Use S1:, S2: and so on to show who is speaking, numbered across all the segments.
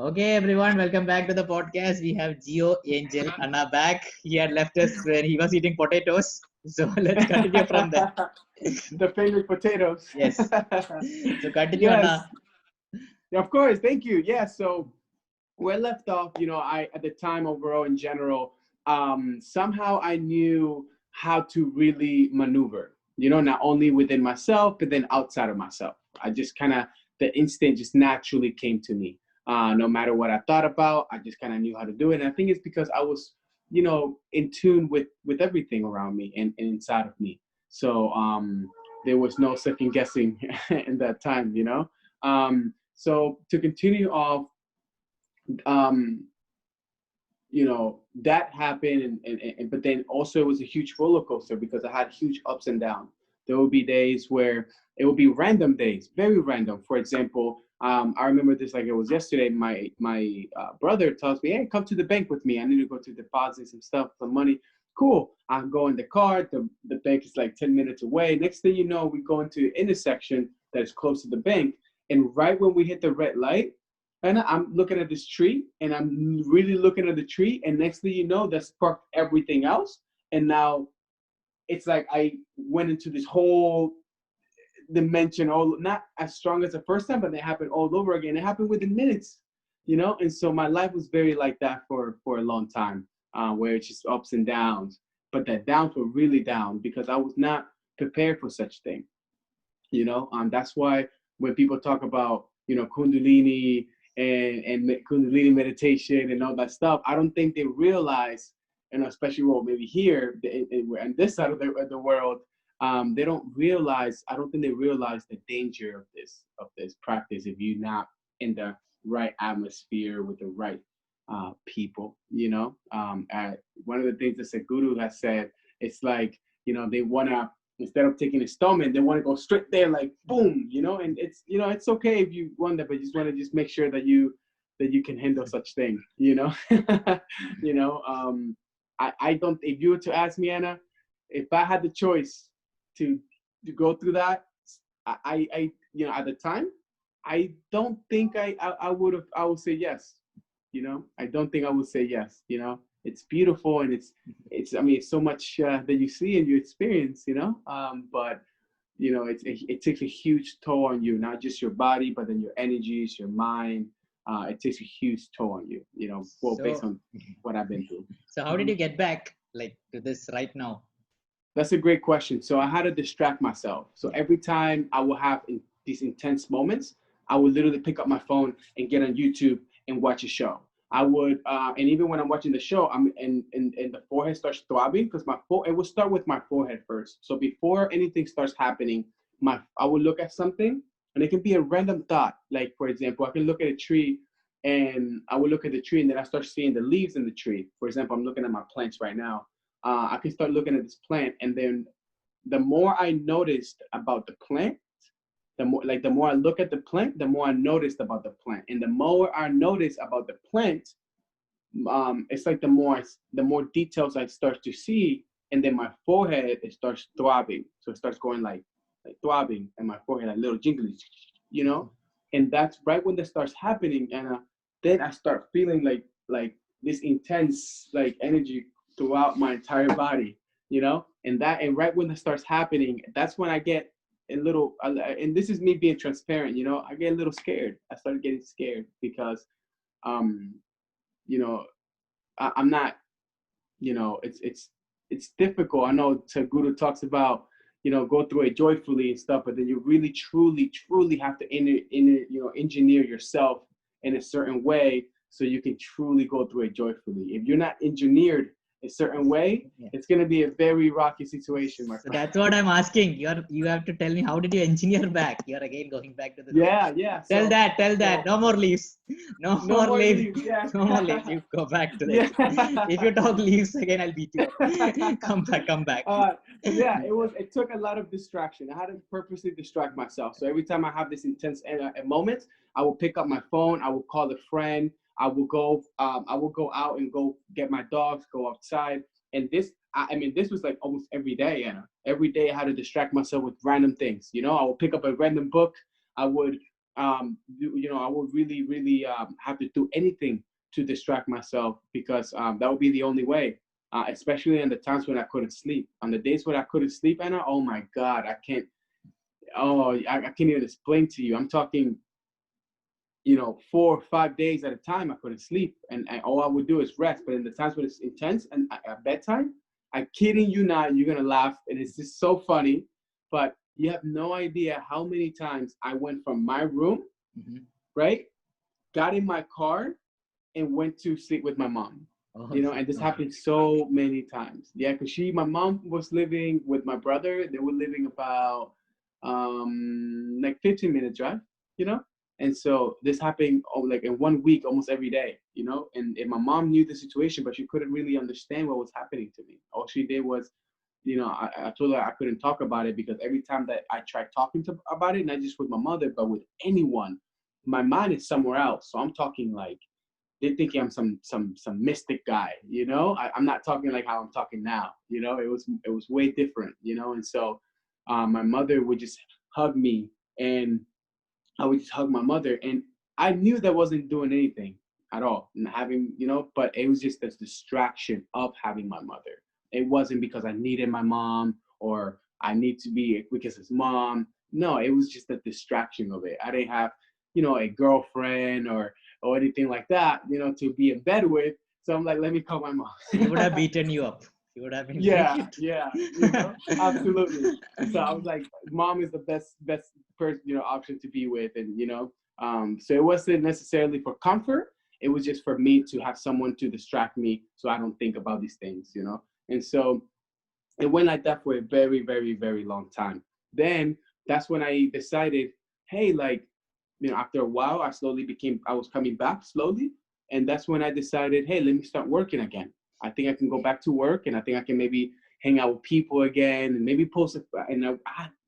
S1: Okay, everyone, welcome back to the podcast. We have Geo Anna back. He had left us when he was eating potatoes. So let's continue from there.
S2: The famous potatoes.
S1: Yes. So continue,
S2: Yes,
S1: Anna.
S2: of course. Thank you. Yeah. So where I left off, I at the time overall in general, somehow I knew how to really maneuver. Not only within myself, but then outside of myself. I just kind of the instinct just naturally came to me. No matter what I thought about, I just kind of knew how to do it. And I think it's because I was, in tune with everything around me and inside of me. So there was no second guessing in that time. So to continue off, um, that happened, and but then also it was a huge roller coaster because I had huge ups and downs. There would be days where it would be random days, very random. For example, I remember this like it was yesterday. My brother tells me, "Hey, come to the bank with me. I need to go to deposit some stuff, some money." Cool. I go in the car. The bank is like 10 minutes away. Next thing you know, we go into an intersection that is close to the bank, and right when we hit the red light, and I'm looking at this tree, and I'm really looking at the tree, and next thing you know, that sparked everything else. And now it's like I went into this whole dimension, all not as strong as the first time, but it happened all over again. It happened within minutes. And so my life was very like that for a long time, where it's just ups and downs. But the downs were really down because I was not prepared for such thing. That's why when people talk about Kundalini and Kundalini meditation and all that stuff, I don't think they realize, especially maybe here in this side of the world, they don't realize. I don't think they realize the danger of this practice if you're not in the right atmosphere with the right people. One of the things that Sadhguru has said, it's like they wanna, instead of taking installment, they want to go straight there, like boom, and it's okay if you want that, but you just want to just make sure that you can handle such thing. I don't. If you were to ask me, Anna, if I had the choice to go through that, I at the time, I don't think I would have. I would say yes. I don't think I would say yes. It's beautiful, and it's I mean it's so much that you see and you experience, but it takes a huge toll on you, not just your body, but then your energies, your mind. It takes a huge toll on you, based
S1: So,
S2: on what I've been through.
S1: so how did you get back like to this right now?
S2: That's a great question. So I had to distract myself. So every time I will have these intense moments, I would literally pick up my phone and get on YouTube and watch a show. I would, and even when I'm watching the show, and the forehead starts throbbing because it will start with my forehead first. So before anything starts happening, I will look at something, and it can be a random thought. Like for example, I can look at a tree, and I will look at the tree, and then I start seeing the leaves in the tree. For example, I'm looking at my plants right now. I can start looking at this plant, and then the more I noticed about the plant, the more I look at the plant, the more I noticed about the plant, and the more I notice about the plant, it's like the more details I start to see, and then my forehead it starts throbbing, so it starts going like throbbing, and my forehead like little jingly, and that's right when that starts happening, and then I start feeling like this intense like energy throughout my entire body, and right when that starts happening, that's when I get a little, and this is me being transparent, I get a little scared. I started getting scared because, you know, I'm not, it's difficult. I know Sadhguru talks about, go through it joyfully and stuff, but then you really, truly, truly have to engineer yourself in a certain way so you can truly go through it joyfully. If you're not engineered a certain way, it's going to be a very rocky situation, my
S1: So
S2: friend.
S1: that's what I'm asking. You have to tell me, how did you engineer back? You're again going back to the
S2: Yeah.
S1: Tell that. No more leaves. No more leaves.
S2: Yeah.
S1: No more leaves. You go back to this.
S2: Yeah.
S1: If you talk leaves again, I'll beat you up. Come back.
S2: Yeah, it took a lot of distraction. I had to purposely distract myself. So every time I have this intense moment, I will pick up my phone. I will call a friend. I will go out and go get my dogs, go outside. And this was like almost every day, Anna. Every day I had to distract myself with random things. I would pick up a random book. I would I would really, really have to do anything to distract myself, because that would be the only way. Especially in the times when I couldn't sleep. On the days when I couldn't sleep, Anna, oh my God, I can't. Oh, I can't even explain to you. I'm talking, 4 or 5 days at a time I couldn't sleep, and all I would do is rest. But in the times when it's intense and at bedtime, I'm kidding you not, you're gonna laugh, and it's just so funny. But you have no idea how many times I went from my room, right, got in my car, and went to sleep with my mom. And this happened so many times. Yeah, because my mom was living with my brother. They were living about like 15-minute drive, and so this happened like in 1 week, almost every day, and my mom knew the situation, but she couldn't really understand what was happening to me. All she did was, I told her I couldn't talk about it, because every time that I tried talking about it, not just with my mother, but with anyone, my mind is somewhere else. So I'm talking like, they're thinking I'm some mystic guy, I'm not talking like how I'm talking now, it was way different, and so my mother would just hug me, and I would just hug my mother, and I knew that wasn't doing anything at all, and having, but it was just this distraction of having my mother. It wasn't because I needed my mom, or I need to be because it's mom. No, it was just a distraction of it. I didn't have, a girlfriend or anything like that, to be in bed with. So I'm like, let me call my mom.
S1: He would have beaten you up. He would have been
S2: Yeah, absolutely. So I was like, mom is the best person, option to be with, and so it wasn't necessarily for comfort. It was just for me to have someone to distract me, so I don't think about these things, And so it went like that for a very, very, very long time. Then that's when I decided, hey, like, after a while, I was coming back slowly. And that's when I decided, hey, let me start working again. I think I can go back to work, and I think I can maybe hang out with people again, and maybe post it. And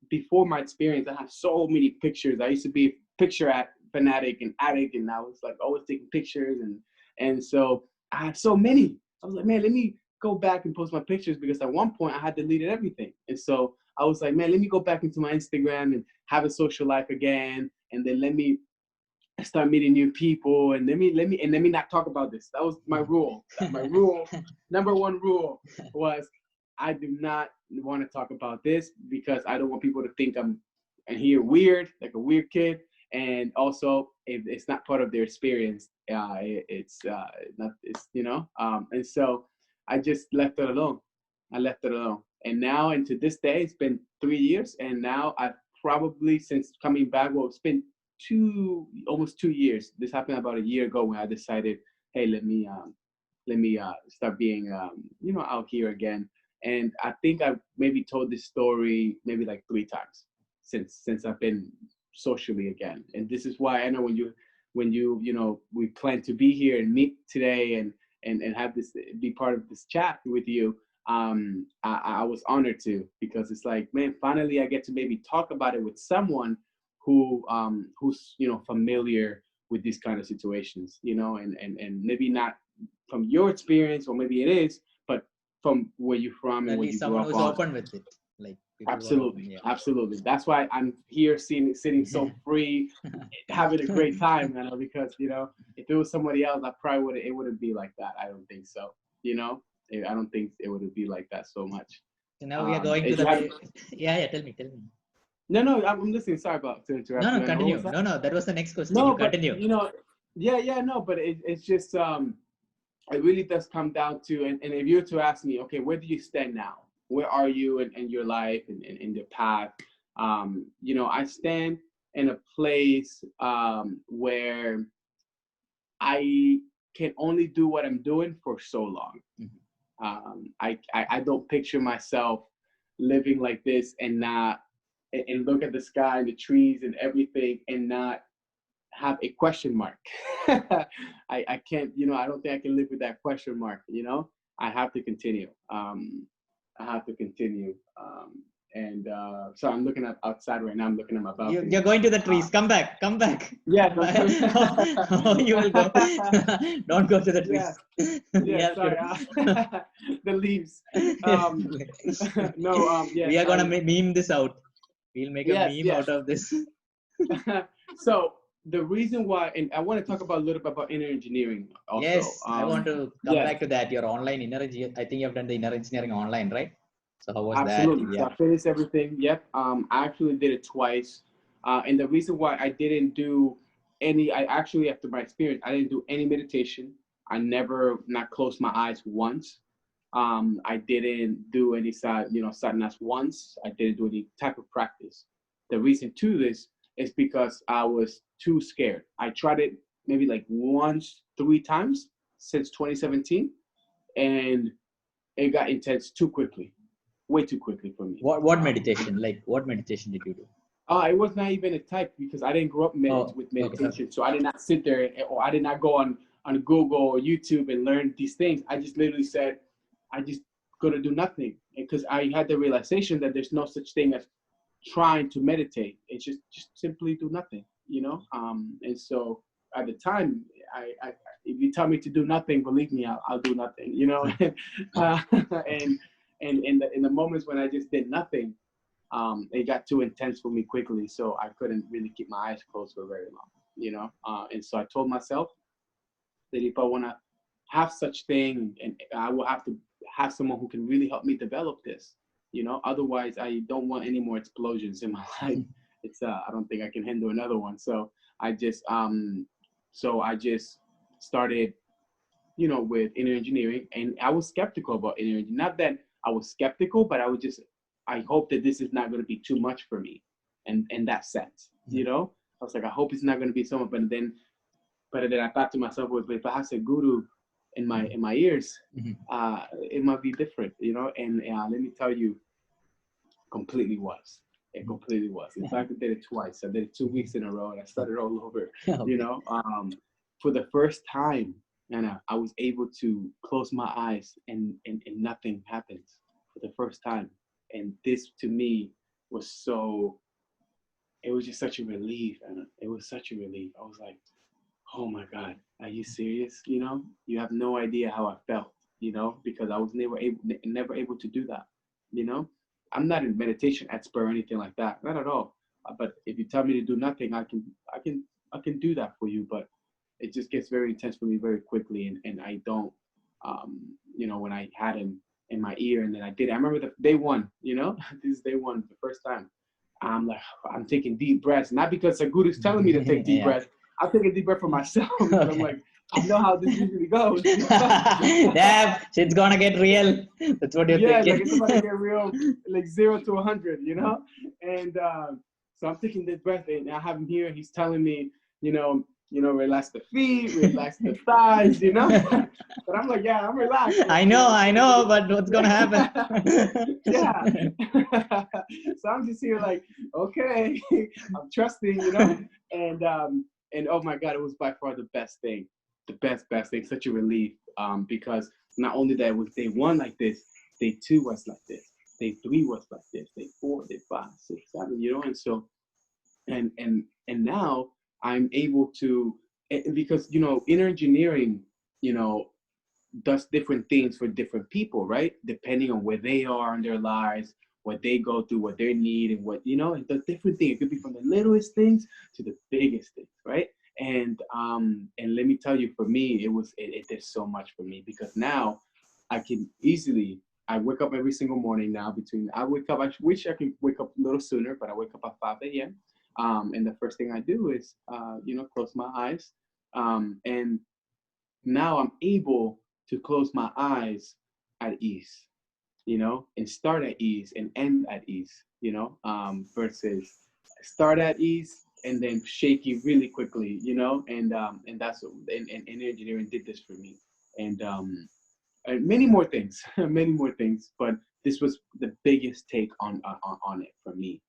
S2: before my experience, I had so many pictures. I used to be a picture fanatic and addict, and I was like always taking pictures. And so I had so many. I was like, man, let me go back and post my pictures, because at one point I had deleted everything. And so I was like, man, let me go back into my Instagram and have a social life again. And then let me start meeting new people, and let me not talk about this. That was my rule. Number one rule was, I do not want to talk about this, because I don't want people to think I'm here weird, like a weird kid. And also, if it's not part of their experience, it's not. It's And so I just left it alone. And now, and to this day, it's been 3 years, and now I've probably, since coming back, well, it's been almost 2 years. This happened about a year ago, when I decided, hey, let me start being out here again. And I think I've maybe told this story maybe like 3 times since I've been socially again. And this is why I know when we plan to be here and meet today, and have this, be part of this chat with you. I was honored to, because it's like, man, finally I get to maybe talk about it with someone who's familiar with these kind of situations, and maybe not from your experience, or maybe it is, but from where you're from, and
S1: At
S2: where
S1: least
S2: you grew
S1: someone
S2: up
S1: who's
S2: on.
S1: open with it. Like,
S2: Absolutely. That's why I'm here sitting so free, having a great time, because if it was somebody else, it wouldn't be like that. I don't think so. I don't think it would be like that so much.
S1: So now we are going to yeah, tell me.
S2: No, I'm listening. Sorry to interrupt you.
S1: No, continue. No, that was the next question.
S2: No,
S1: You
S2: but
S1: continue.
S2: no, but it's just it really does come down to, and if you were to ask me, okay, where do you stand now? Where are you in your life and in the path? I stand in a place where I can only do what I'm doing for so long. I don't picture myself living like this and look at the sky and the trees and everything and not have a question mark. I can't, I don't think I can live with that question mark, I have to continue. So I'm looking outside right now. I'm looking at my balcony.
S1: You're going to the trees. Come back.
S2: Yeah.
S1: How you will go? Don't go to the trees.
S2: Yeah, sorry. The leaves. Yeah.
S1: We are gonna meme this out. We'll make a meme out of this.
S2: So the reason why, and I want to talk about a little bit about inner engineering also.
S1: Yes, I want to come
S2: yeah,
S1: back to that. Your online I think you've done the inner engineering online, right? So how was that?
S2: absolutely. So
S1: Yeah.
S2: I finished everything. Yep. I actually did it twice. And the reason why I didn't do any, I actually, after my experience, I didn't do any meditation. I never not closed my eyes once. I didn't do any sadhanas once. I didn't do any type of practice. The reason to this is because I was too scared. I tried it maybe like once, 3 times since 2017, and it got intense too quickly, way too quickly for me.
S1: What meditation? Like what meditation did you do?
S2: It was not even a type because I didn't grow up
S1: Oh,
S2: with
S1: okay, okay.
S2: meditation. So I did not sit there or I did not go on Google or YouTube and learn these things. I just literally said, I just gonna do nothing. Because I had the realization that there's no such thing as trying to meditate. It's just simply do nothing, you know? And so at the time, I if you tell me to do nothing, believe me, I'll do nothing, you know? And in the moments when I just did nothing, it got too intense for me quickly, so I couldn't really keep my eyes closed for very long, you know. And so I told myself that if I want to have such thing, and I will have to have someone who can really help me develop this, you know. Otherwise, I don't want any more explosions in my life. It's I don't think I can handle another one. So I just started, you know, with inner engineering, and I was skeptical about inner engineering. Not that I was skeptical, but I hope that this is not going to be too much for me, and in that sense, you know, I was like, I hope it's not going to be so much. But then I thought to myself, well, if I have Sadhguru in my ears, it might be different, you know. And let me tell you, completely was. It completely was. In fact, I did it twice. I did it 2 weeks in a row, and I started all over.
S1: Okay.
S2: You know, for the first time, and I was able to close my eyes, and nothing happens for the first time. And this to me was it was just such a relief, and it was such a relief. I was like, oh my God, are you serious? You know, you have no idea how I felt, you know, because I was never able to do that, you know. I'm not a meditation expert or anything like that, not at all. But if you tell me to do nothing, I can do that for you. But it just gets very intense for me very quickly, and I don't, you know, when I had him in my ear, and then I did it. I remember the day one, you know, this is day one, the first time. I'm like, I'm taking deep breaths, not because Sadhguru is telling me to take deep breaths. I'll take a deep breath for myself because I'm like, I know how this usually goes.
S1: Yeah, it's gonna get real. That's what you're thinking.
S2: Like it's about to get real, like 0 to 100, you know. And so I'm taking this breath, and I have him here. He's telling me, you know, relax the feet, relax the thighs, you know. But I'm like, yeah, I'm relaxed.
S1: I know, but what's gonna happen?
S2: Yeah. So I'm just here like, okay, I'm trusting, you know. And oh my God, it was by far the best thing, best thing, such a relief. Because not only that it was day one like this, day two was like this, day three was like this, day 4, day 5, 6, 7, you know. And so, and now I'm able to, because, you know, inner engineering, you know, does different things for different people, right? Depending on where they are in their lives, what they go through, what they need, and what, you know, it does different things. It could be from the littlest things to the biggest things, right? And let me tell you, for me, it did so much for me, because now I can easily, I wake up every single morning now I wish I could wake up a little sooner, but I wake up at 5 a.m. And the first thing I do is, you know, close my eyes. And now I'm able to close my eyes at ease, you know, and start at ease and end at ease, you know, versus start at ease and then shaky really quickly, you know. And that's what, and engineering did this for me. And many more things, many more things, but this was the biggest take on it for me.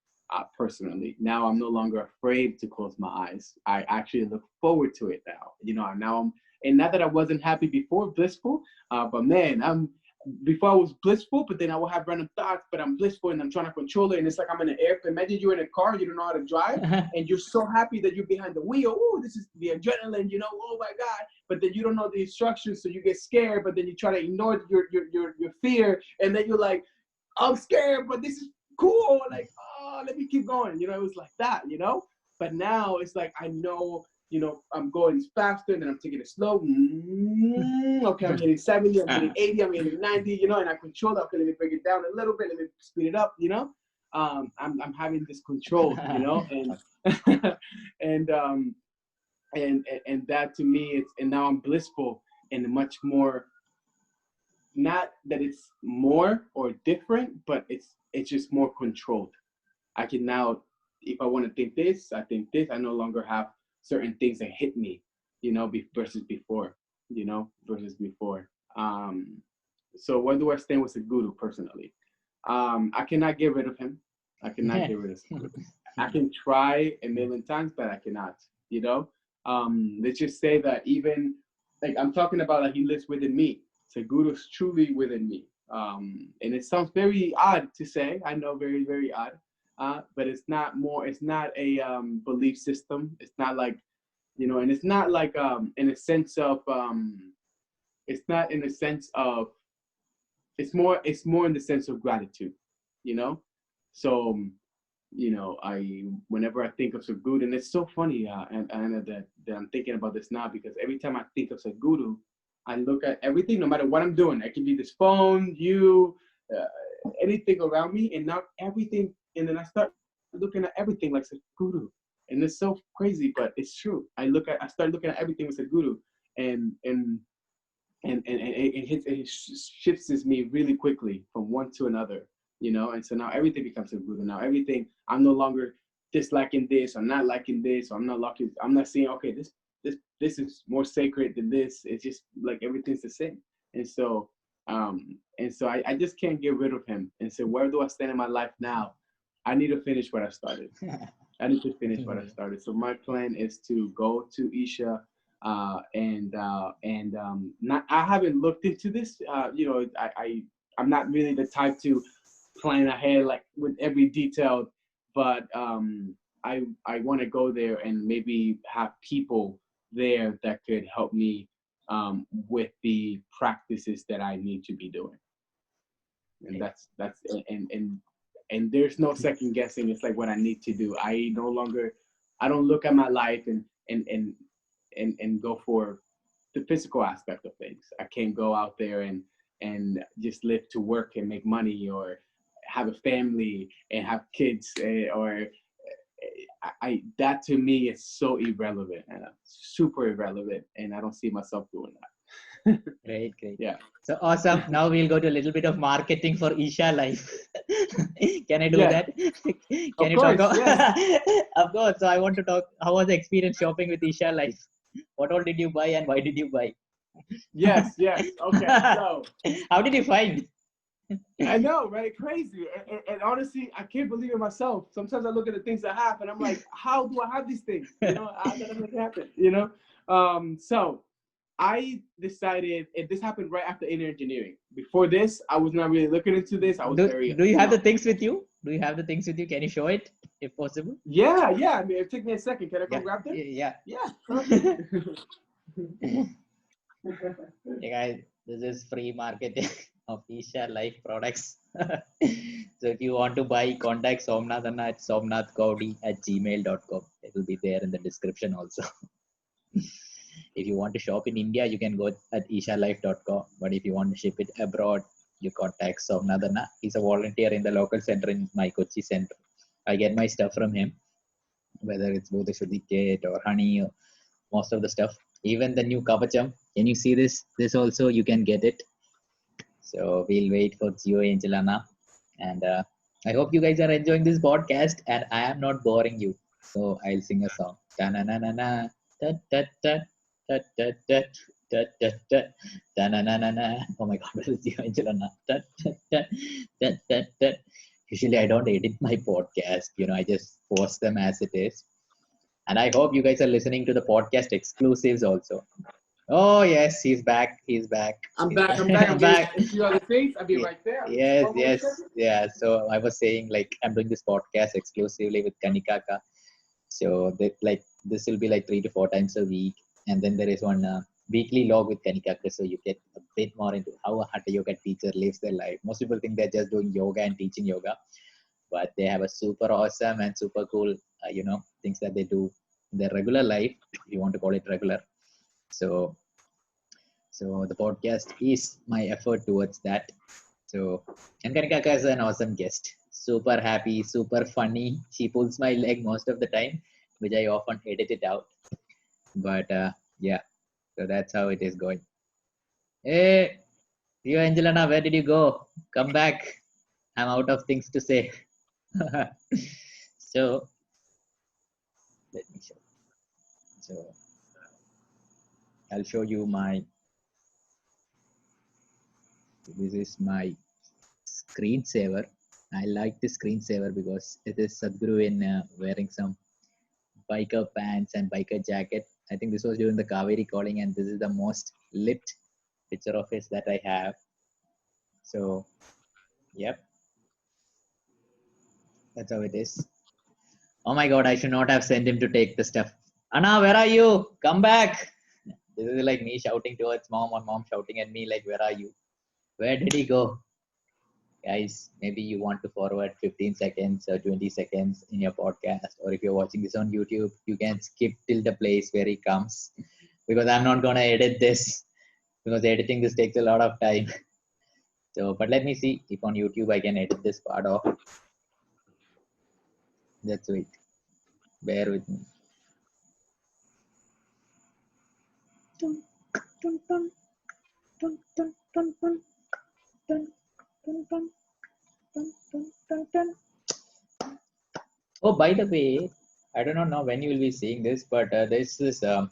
S2: Personally, now I'm no longer afraid to close my eyes. I actually look forward to it now. You know, and not that I wasn't happy before, blissful, but man, before I was blissful, but then I will have random thoughts, but I'm blissful and I'm trying to control it. And it's like I'm in an airplane. Imagine you're in a car, you don't know how to drive, and you're so happy that you're behind the wheel. Oh, this is the adrenaline, you know, oh my God. But then you don't know the instructions, so you get scared, but then you try to ignore your fear, and then you're like, I'm scared, but this is cool. Like, oh, let me keep going. You know, it was like that, you know. But now it's like I know, I'm going faster, and then I'm taking it slow. Okay, I'm hitting 70, I'm hitting 80, I'm hitting 90, and I control that. Okay, let me break it down a little bit, let me speed it up, I'm having this control, and and that to me, and now I'm blissful and much more. Not that it's more or different, but it's just more controlled. I can now, if I want to think this, I think this. I no longer have certain things that hit me, versus before, versus before. So where do I stand with Sadhguru personally? I cannot get rid of him. I cannot get rid of Sadhguru. I can try a million times, but I cannot, let's just say that even, like I'm talking about, like he lives within me. Sadhguru is truly within me. And it sounds very odd to say. I know, very, very odd. But it's not a belief system. It's not like, and it's not like in a sense of, it's not in a sense of, it's more in the sense of gratitude, So, whenever I think of Sadhguru, and it's so funny, Anna, that I'm thinking about this now, because every time I think of Sadhguru, I look at everything, no matter what I'm doing. It can be this phone, anything around me, and now everything. And then I start looking at everything like Sadhguru, and it's so crazy, but it's true. I start looking at everything with Sadhguru, and it shifts me really quickly from one to another, And so now everything becomes Sadhguru. Now everything, I'm no longer disliking this, I'm not liking this, or I'm not saying, okay, this is more sacred than this. It's just like everything's the same. And so I just can't get rid of him. And so where do I stand in my life now? I need to finish what I started. So my plan is to go to Isha, not. I haven't looked into this. I'm not really the type to plan ahead like with every detail, but I want to go there and maybe have people there that could help me with the practices that I need to be doing. And that's and there's no second guessing. It's like what I need to do. I don't look at my life and go for the physical aspect of things. I can't go out there and just live to work and make money, or have a family and have kids, or that to me is so irrelevant, and super irrelevant, and I don't see myself doing that.
S1: Great.
S2: Yeah.
S1: So awesome. Now we'll go to a little bit of marketing for Isha Life. Can I do that? Can you talk about? Yes. Of course. So I want to talk. How was the experience shopping with Isha Life? What all did you buy, and why did you buy?
S2: Yes. Okay. So
S1: how did you find?
S2: I know, right? Crazy. And honestly, I can't believe it myself. Sometimes I look at the things I have and I'm like, how do I have these things? How did that make it happen? So I decided, and this happened right after Inner Engineering. Before this, I was not really looking into this. I was
S1: do you have the things with you? Do you have the things with you? Can you show it if possible?
S2: Yeah. I mean, it took me a second. Can I go grab them?
S1: Yeah. Hey guys, this is free marketing of Isha Life products. So if you want to buy, contact Somnath Anna at somnathkowdi@gmail.com. It will be there in the description also. If you want to shop in India, you can go at ishalife.com. But if you want to ship it abroad, you contact Somnath Anna. He's a volunteer in the local center in my Kochi center. I get my stuff from him, whether it's Bodhishuddhi kit or honey, or most of the stuff. Even the new Kavacham. Can you see this? This also you can get it. So we'll wait for Geo Anna. And I hope you guys are enjoying this podcast and I am not boring you. So I'll sing a song. Ta-na-na-na-na, ta-ta-ta, ta-ta-ta, ta-ta-ta, ta-na-na-na-na. Oh my God, what is Geo Anna? Ta-ta-ta, ta-ta-ta. Usually I don't edit my podcast. I just post them as it is. And I hope you guys are listening to the podcast exclusives also. Oh yes, he's back.
S2: I'm back. I'm back. A few other things. I'll be right there.
S1: Yes. Yeah. So I was saying, like, I'm doing this podcast exclusively with Kanikaka. So this will be like 3 to 4 times a week, and then there is one weekly log with Kanikaka. So you get a bit more into how a Hatha Yoga teacher lives their life. Most people think they're just doing yoga and teaching yoga, but they have a super awesome and super cool, things that they do in their regular life, if you want to call it regular. So the podcast is my effort towards that. So, and Kanika is an awesome guest. Super happy, super funny. She pulls my leg most of the time, which I often edit it out. But yeah, so that's how it is going. Hey, Geo Anna, where did you go? Come back. I'm out of things to say. So, let me show. So, I'll show you this is my screensaver. I like the screensaver because it is Sadhguru in wearing some biker pants and biker jacket. I think this was during the Kaveri calling, and this is the most lit picture of his that I have. So, yep, that's how it is. Oh my God, I should not have sent him to take the stuff. Anna, where are you? Come back. This is like me shouting towards mom, or mom shouting at me like, where are you? Where did he go? Guys, maybe you want to forward 15 seconds or 20 seconds in your podcast, or if you're watching this on YouTube, you can skip till the place where he comes, because I'm not going to edit this, because editing this takes a lot of time. So, but let me see if on YouTube I can edit this part off. Just wait. Bear with me. Oh, by the way, I do not know when you will be seeing this, but there's this the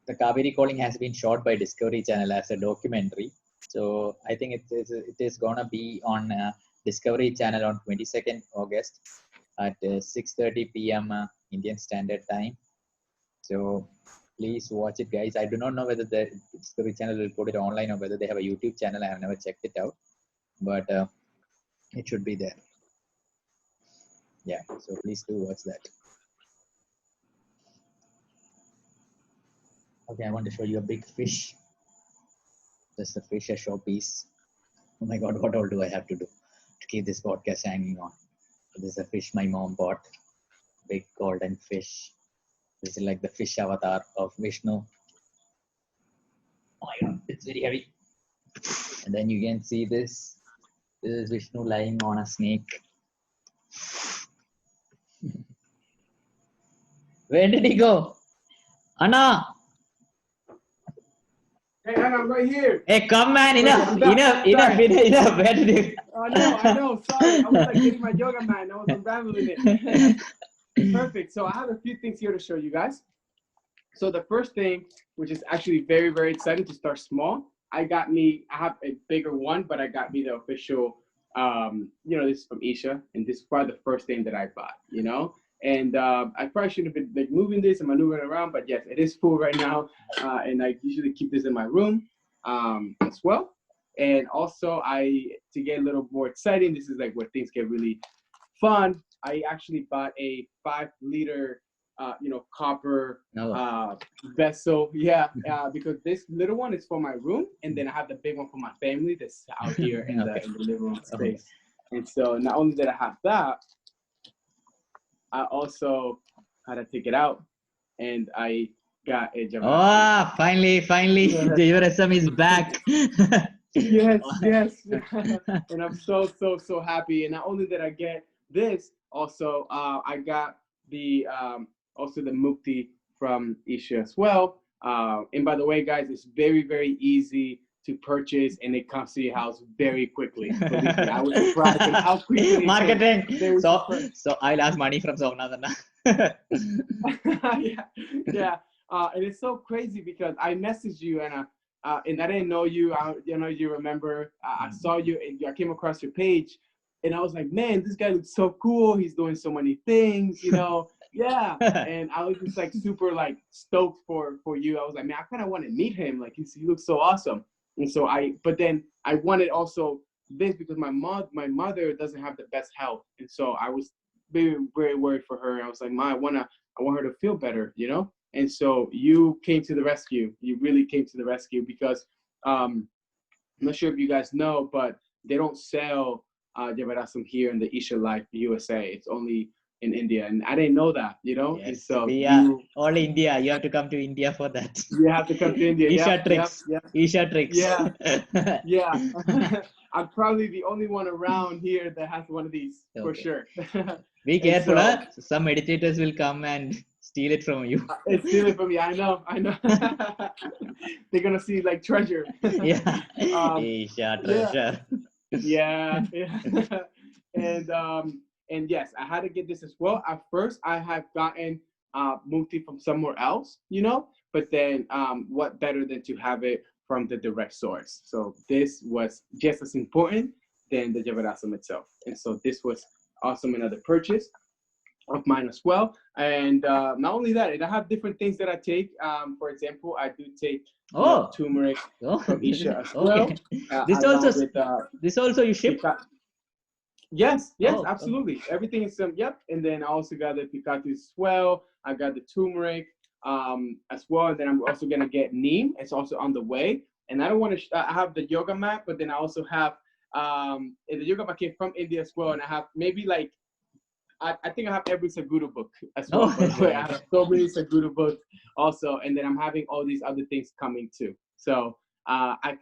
S1: Kaveri calling has been shot by Discovery Channel as a documentary. So I think it is gonna be on Discovery Channel on 22nd August at 6:30 p.m. Indian Standard Time. So please watch it, guys. I do not know whether the Discovery Channel will put it online or whether they have a YouTube channel. I have never checked it out, but it should be there. Yeah, so please do watch that. Okay, I want to show you a big fish. Just a fish, a showpiece. Oh my God, what all do I have to do to keep this podcast hanging on? This is a fish my mom bought. Big golden fish. This is like the fish avatar of Vishnu. Oh my God, it's very heavy. And then you can see this. This is Vishnu lying on a snake. Where did he go? Anna!
S2: Hey, Anna, I'm right here.
S1: Hey, come man, enough. Where did you?
S2: I know. Sorry, I was like getting my yoga mat. I was unraveling it. Perfect. So I have a few things here to show you guys. So the first thing, which is actually very, very exciting to start small, I have a bigger one, but I got me the official, this is from Isha, and this is probably the first thing that I bought, And I probably should have been like moving this and maneuvering around, but yes, it is full right now. And I usually keep this in my room as well. And also to get a little more exciting, this is like where things get really fun. I actually bought a 5-liter, copper vessel. Yeah, because this little one is for my room, and then I have the big one for my family that's out here in the living room space. And so not only did I have that, I also had to take it out, and I got a Jeevarasam.
S1: Oh, finally,
S2: yes.
S1: Jeevarasam is back.
S2: yes. And I'm so happy. And not only did I get this, also I got the also the mukti from Isha as well. And by the way, guys, it's very, very easy to purchase, and it comes to your house very quickly. Believe me, I was surprised at how quickly
S1: marketing. So I'll ask money from Somnathana.
S2: yeah. And it's so crazy because I messaged you, and I didn't know you. You remember. I saw you, and I came across your page, and I was like, man, this guy looks so cool. He's doing so many things, Yeah. And I was just like super like stoked for you. I was like, man, I kind of want to meet him. Like he looks so awesome. And so but then I wanted also this because my mother doesn't have the best health, and so I was very, very worried for her. I was like, Ma, I want her to feel better, And so you came to the rescue. You really came to the rescue because I'm not sure if you guys know, but they don't sell Jeevarasam here in the Isha Life USA. It's only in India, and I didn't know that, you know. And
S1: Yes,
S2: so
S1: we are all India. You have to come to India for that.
S2: you have to come to India.
S1: Isha
S2: Yep, yep,
S1: tricks.
S2: yep.
S1: Isha tricks.
S2: Yeah, yeah. I'm probably the only one around here that has one of these for
S1: Okay.
S2: sure.
S1: Be
S2: And
S1: careful,
S2: so,
S1: huh? Some meditators will come and steal it from you.
S2: it's stealing from me. I know. They're gonna see like treasure.
S1: Yeah.
S2: um,
S1: Isha
S2: yeah,
S1: treasure.
S2: yeah, yeah. And yes, I had to get this as well. At first, I had gotten mukti from somewhere else, you know. But then, what better than to have it from the direct source? So this was just as important than the Jeevarasam itself. And so this was also another purchase of mine as well. And not only that, and I have different things that I take. For example, I do take
S1: Oh,
S2: turmeric
S1: oh,
S2: from Isha as well,
S1: okay. This
S2: along
S1: also,
S2: with
S1: this also you ship?
S2: yes, yes,
S1: Oh,
S2: absolutely. Everything is yep. And then I also got the picatu as well. I got the turmeric as well. And then I'm also gonna get neem. It's also on the way. And I don't want to. I have the yoga mat, but then I also have and the yoga mat came from India as well. And I have maybe like I think I have every Sadhguru book as well.
S1: oh,
S2: By the way, I have so many Sadhguru books also, and then I'm having all these other things coming too. So I'm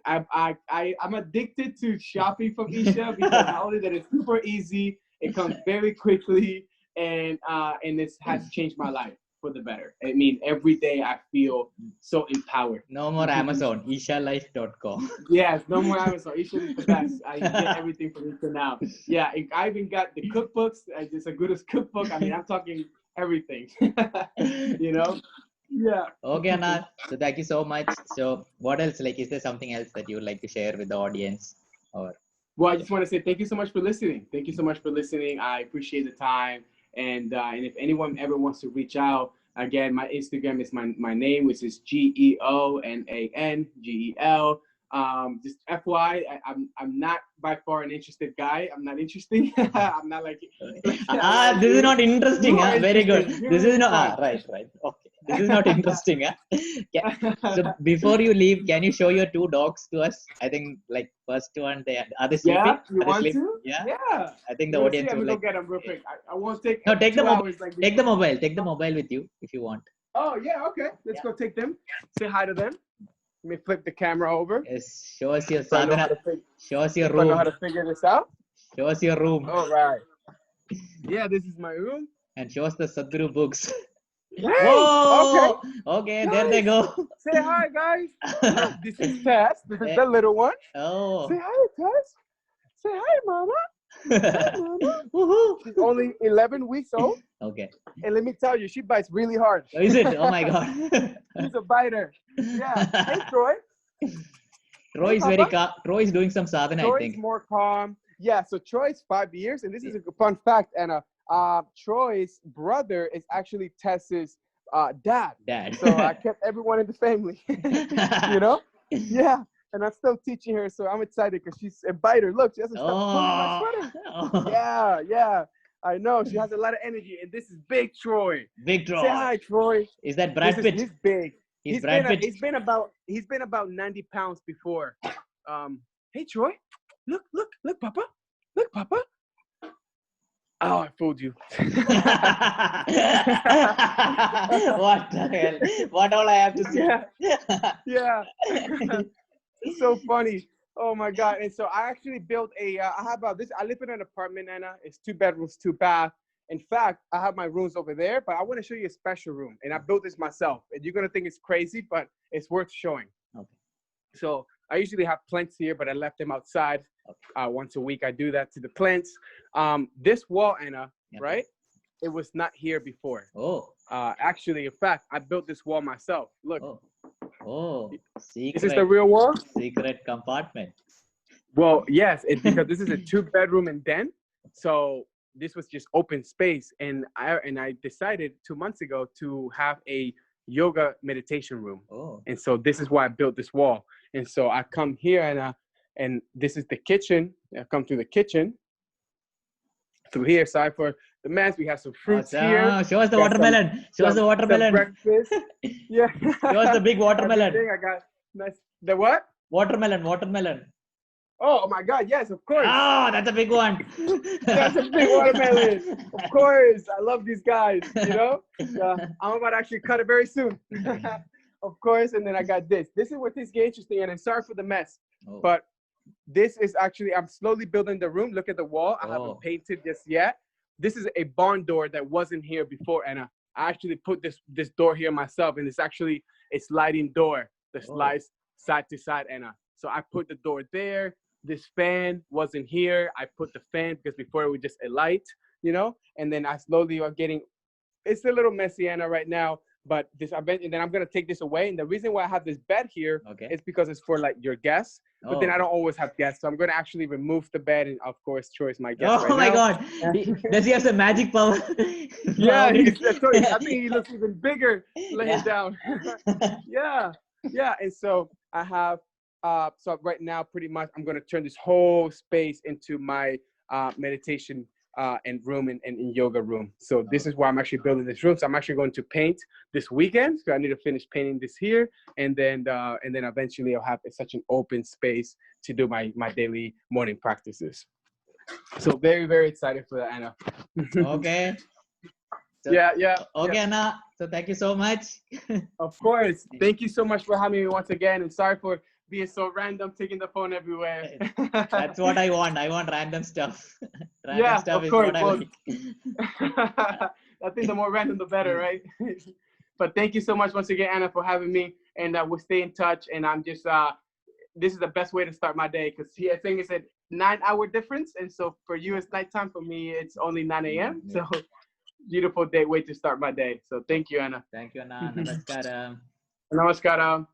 S2: addicted to shopping from Isha because not only that it's super easy, it comes very quickly, and this has changed my life for the better. I mean, every day I feel so empowered.
S1: No more Amazon, ishalife.com.
S2: Yes, no more Amazon. Isha is the best. I get everything from Isha now. Yeah, I even got the cookbooks. It's a good cookbook. I mean, I'm talking everything. You know? Yeah.
S1: Okay, Anna. So thank you so much. So what else? Like, is there something else that you would like to share with the audience? Or
S2: Well, I just want to say thank you so much for listening. Thank you so much for listening. I appreciate the time. And if anyone ever wants to reach out, again, my Instagram is my name, which is GeonAnGel. Just FYI, I'm not by far an interested guy. I'm not interesting. I'm not like
S1: this is not interesting. Very good.
S2: Interesting.
S1: This is not
S2: Fun.
S1: right. Okay. This is not interesting. So before you leave, can you show your two dogs to us? I think like first one, are they sleeping?
S2: Yeah, you
S1: Are they
S2: want
S1: sleeping?
S2: to?
S1: Yeah.
S2: Yeah.
S1: I think the
S2: You wanna
S1: audience
S2: see? I'm
S1: would
S2: gonna
S1: like.
S2: go get them real quick. I won't take
S1: No, take the
S2: 2
S1: mobile.
S2: hours like
S1: Take the mobile. Take the mobile with you if you want.
S2: Oh yeah, okay. Let's go take them. Say hi to them. Let me flip the camera over.
S1: Yes. Show us your
S2: So I know how
S1: sadhana.
S2: to
S1: Show us your
S2: if I know how
S1: room.
S2: to figure this out.
S1: Show us your room.
S2: All right. Yeah, this is my room.
S1: And show us the Sadhguru books.
S2: Hey,
S1: Whoa! Okay, there they
S2: guys,
S1: go.
S2: say hi, guys. Look, this is Tess. This is the little one.
S1: Oh.
S2: Say hi, Tess. Say hi, Mama. Hi, Mama.
S1: Woohoo!
S2: She's only 11 weeks old.
S1: Okay.
S2: And let me tell you, she bites really hard.
S1: Oh, is it? Oh my God.
S2: She's a biter. Yeah. Hey, Troy.
S1: Troy
S2: Hey,
S1: is very
S2: Papa.
S1: Troy is doing some sadhana, I
S2: Troy's
S1: think.
S2: more calm. Yeah, so Troy's 5 years, and this is a fun fact, Anna. Troy's brother is actually Tess's dad. So I kept everyone in the family. You know? Yeah. And I'm still teaching her, so I'm excited because she's a biter. Look, she doesn't stop pulling my sweater.
S1: Oh.
S2: Yeah, yeah. I know. She has a lot of energy, and this is Big Troy.
S1: Big Troy.
S2: Say hi, Troy.
S1: Is that Brad Pitt?
S2: He's big.
S1: He's Brad Pitt.
S2: He's been about 90 pounds before. Hey, Troy. Look, Papa. Look, Papa. Oh, I fooled you.
S1: What the hell? What all I have to say?
S2: Yeah. It's so funny. Oh my God. And so I actually built I live in an apartment, Anna. It's 2 bedrooms, 2 bath. In fact, I have my rooms over there, but I want to show you a special room. And I built this myself. And you're going to think it's crazy, but it's worth showing.
S1: Okay.
S2: So I usually have plants here, but I left them outside. Once a week, I do that to the plants. This wall, Anna, right? It was not here before.
S1: Oh.
S2: Actually, in fact, I built this wall myself. Look.
S1: Oh. Secret.
S2: Is this the real wall?
S1: Secret compartment.
S2: Well, yes, it's because this is a 2-bedroom and den. So this was just open space. And I decided 2 months ago to have a yoga meditation room.
S1: Oh.
S2: And so this is why I built this wall. And so I come here and this is the kitchen. I come through the kitchen. Through here, sorry for the mess. We have some fruits here.
S1: Show us the watermelon. Show us the watermelon.
S2: Breakfast. Yeah.
S1: Show us the big watermelon.
S2: I got nice. The what?
S1: Watermelon.
S2: Oh my God, yes, of course.
S1: Oh, that's a big one.
S2: That's a big watermelon. Of course. I love these guys, you know? I'm about to actually cut it very soon. Of course. And then I got this. This is what this gets interesting. And I'm sorry for the mess.
S1: Oh.
S2: But this is actually, I'm slowly building the room. Look at the wall. I haven't painted this yet. This is a barn door that wasn't here before. And I actually put this door here myself. And it's actually a sliding door that slides side to side, Anna. So I put the door there. This fan wasn't here. I put the fan because before it was just a light, you know, and then I slowly are getting, it's a little messy, Anna, right now, but and then I'm going to take this away. And the reason why I have this bed here is because it's for like your guests, but then I don't always have guests. So I'm going to actually remove the bed. And of course, Troy is my guest right now.
S1: God. Does he have some magic power?
S2: Yeah, I think he looks even bigger laying down. Yeah. And so I have, so right now, pretty much, I'm going to turn this whole space into my meditation and room and yoga room. So this is why I'm actually building this room. So I'm actually going to paint this weekend. So I need to finish painting this here, and then eventually I'll have such an open space to do my daily morning practices. So very, very excited for that, Anna.
S1: Okay. So, Okay, Anna. So thank you so much.
S2: Of course. Thank you so much for having me once again, and sorry for being so random, taking the phone everywhere.
S1: That's what I want. I want random stuff.
S2: Random stuff
S1: is
S2: course.
S1: what I like.
S2: I think the more random, the better, right? But thank you so much once again, Anna, for having me. And we'll stay in touch. And I'm just, this is the best way to start my day because I think it's a 9-hour difference. And so for you, it's nighttime. For me, it's only 9 a.m. So beautiful way to start my day. So thank you, Anna.
S1: Thank you, Anna. Namaskaram.
S2: Namaskaram.